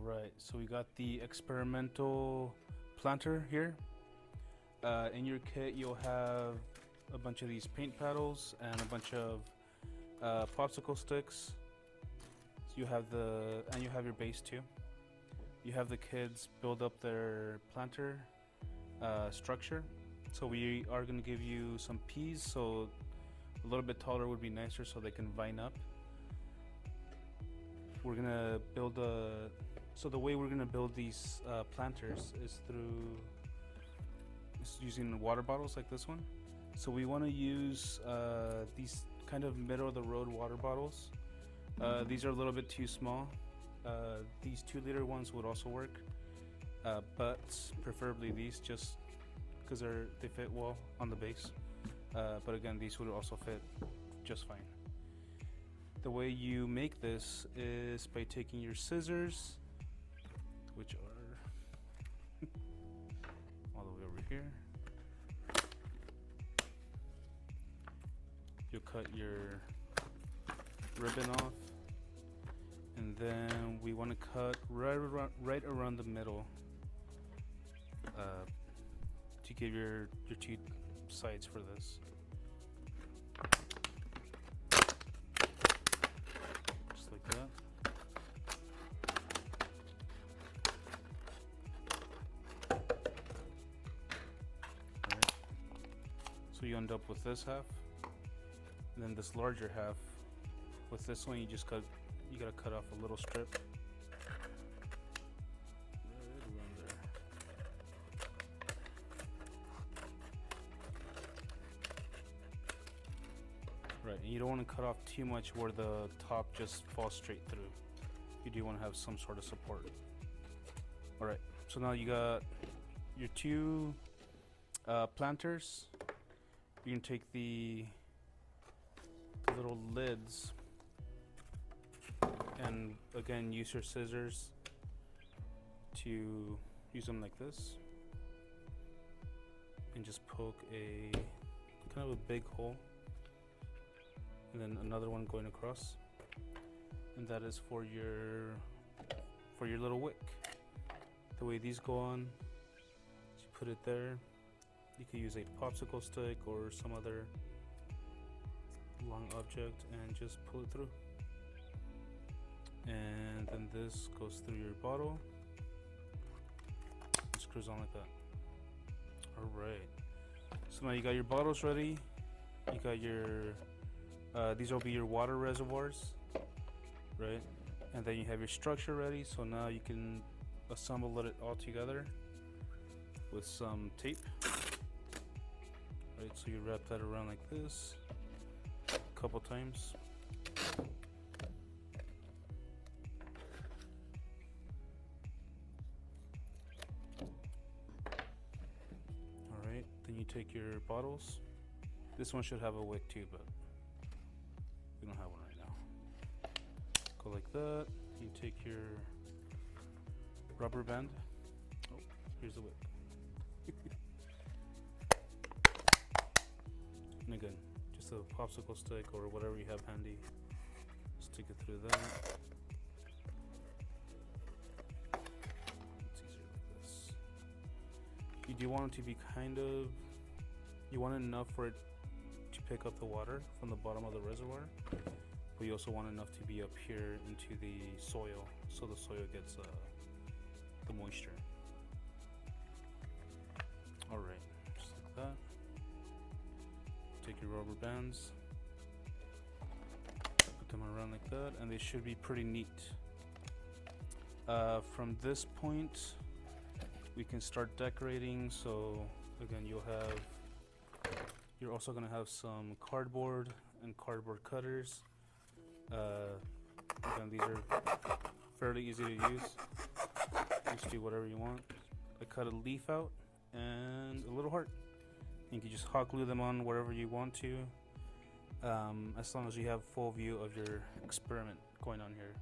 Alright, so we got the experimental planter here. In your kit you'll have a bunch of these paint paddles and a bunch of popsicle sticks. So you have your base too. You have the kids build up their planter structure. So we are going to give you some peas, so a little bit taller would be nicer so they can vine up. We're going to build so the way we're going to build these planters is using water bottles like this one. So we want to use these kind of middle of the road water bottles. These are a little bit too small. These 2-liter ones would also work, but preferably these, just because they fit well on the base. But again, these would also fit just fine. The way you make this is by taking your scissors, which are all the way over here. You'll cut your ribbon off, and then we want to cut right around the middle to give your two sides for this. Just like that. Alright. So you end up with this half, and then this larger half. With this one, you gotta cut off a little strip right around there. Right, and you don't want to cut off too much where the top just falls straight through. You do want to have some sort of support. Alright, so now you got your two planters. You can take the little lids and again use your scissors to use them like this and just poke a kind of a big hole, and then another one going across, and that is for your little wick. The way these go on, you put it there. You could use a popsicle stick or some other long object and just pull it through, and then this goes through your bottle and screws on like that. Alright, so now you got your bottles ready. You got your these will be your water reservoirs, right? And then you have your structure ready, so now you can assemble it all together with some tape. Right, so you wrap that around like this a couple times. Alright, then you take your bottles. This one should have a wick too, but we don't have one right now. Go like that. You take your rubber band. Oh, here's the wick. And again, just a popsicle stick or whatever you have handy. Stick it through that. It's easier like this. You do want it to be you want enough for it to pick up the water from the bottom of the reservoir, but you also want enough to be up here into the soil, so the soil gets the moisture. Alright, just like that. Take your rubber bands, put them around like that, and they should be pretty neat. From this point, we can start decorating. So again, you're also gonna have some cardboard and cardboard cutters. Again, these are fairly easy to use. Just do whatever you want. I cut a leaf out and a little heart. You can just hot glue them on wherever you want to, as long as you have full view of your experiment going on here.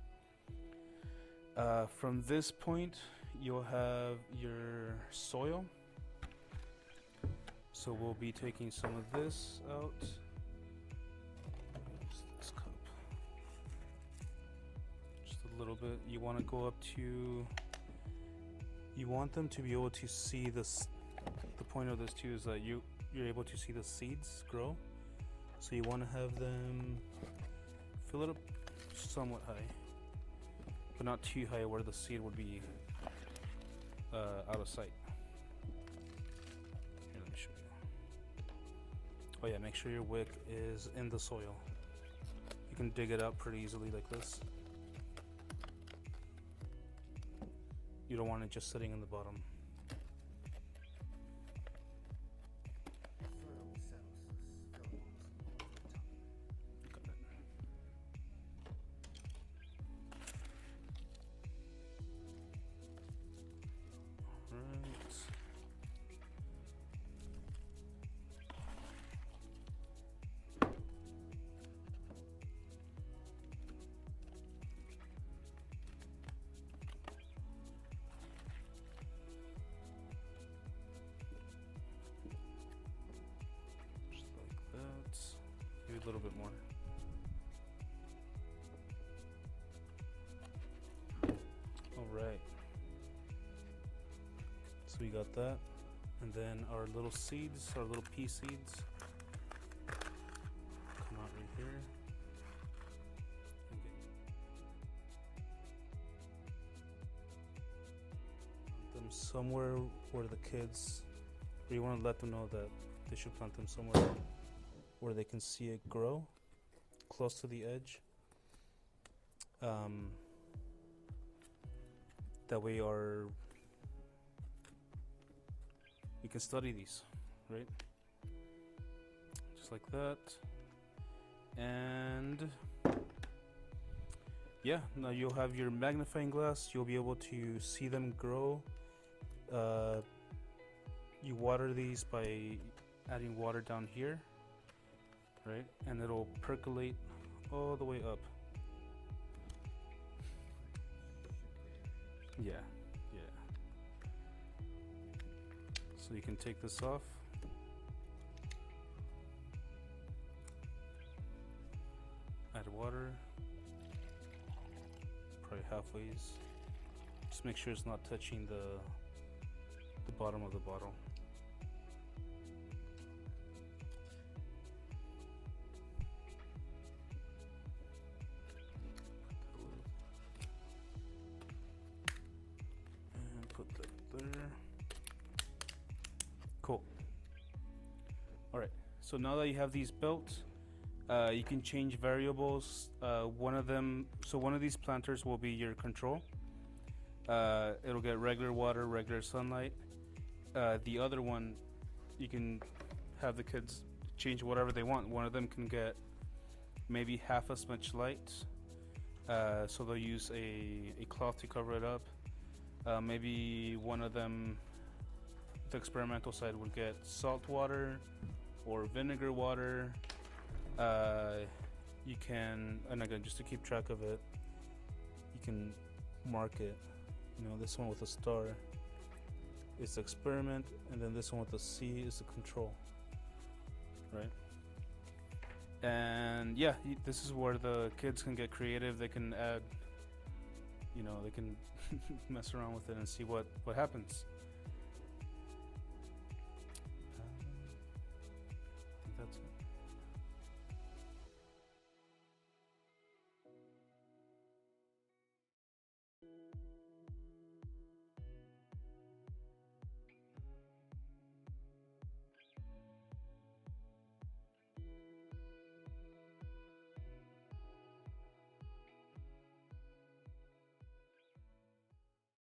From this point, you'll have your soil. So we'll be taking some of this out. This cup. Just a a little bit. You want to go up to. You want them to be able to see this. The point of this too is that you're able to see the seeds grow. So you want to have them fill it up somewhat high, but not too high where the seed would be out of sight. Here, let me show you. Oh yeah, make sure your wick is in the soil. You can dig it out pretty easily like this. You don't want it just sitting in the bottom. Maybe a little bit more. All right. So we got that. And then our little seeds, our little pea seeds, come out right here. Okay. Plant them somewhere where the kids, or you want to let them know that they should plant them somewhere where they can see it grow, close to the edge. That way we can study these, right? Just like that. And yeah, now you'll have your magnifying glass. You'll be able to see them grow. You water these by adding water down here, right? And it'll percolate all the way up. Yeah. So you can take this off. Add water. Probably halfways. Just make sure it's not touching the bottom of the bottle. And put that there. Cool. Alright, so now that you have these built, you can change variables. One of these planters will be your control. It'll get regular water, regular sunlight. The other one, you can have the kids change whatever they want. One of them can get maybe half as much light, so they'll use a cloth to cover it up. Maybe one of them, the experimental side, would get salt water or vinegar water. You can, and again, just to keep track of it, you can mark it. You know, this one with a star is the experiment, and then this one with the C is the control, right? And yeah, this is where the kids can get creative. They can add, you know, they can mess around with it and see what happens.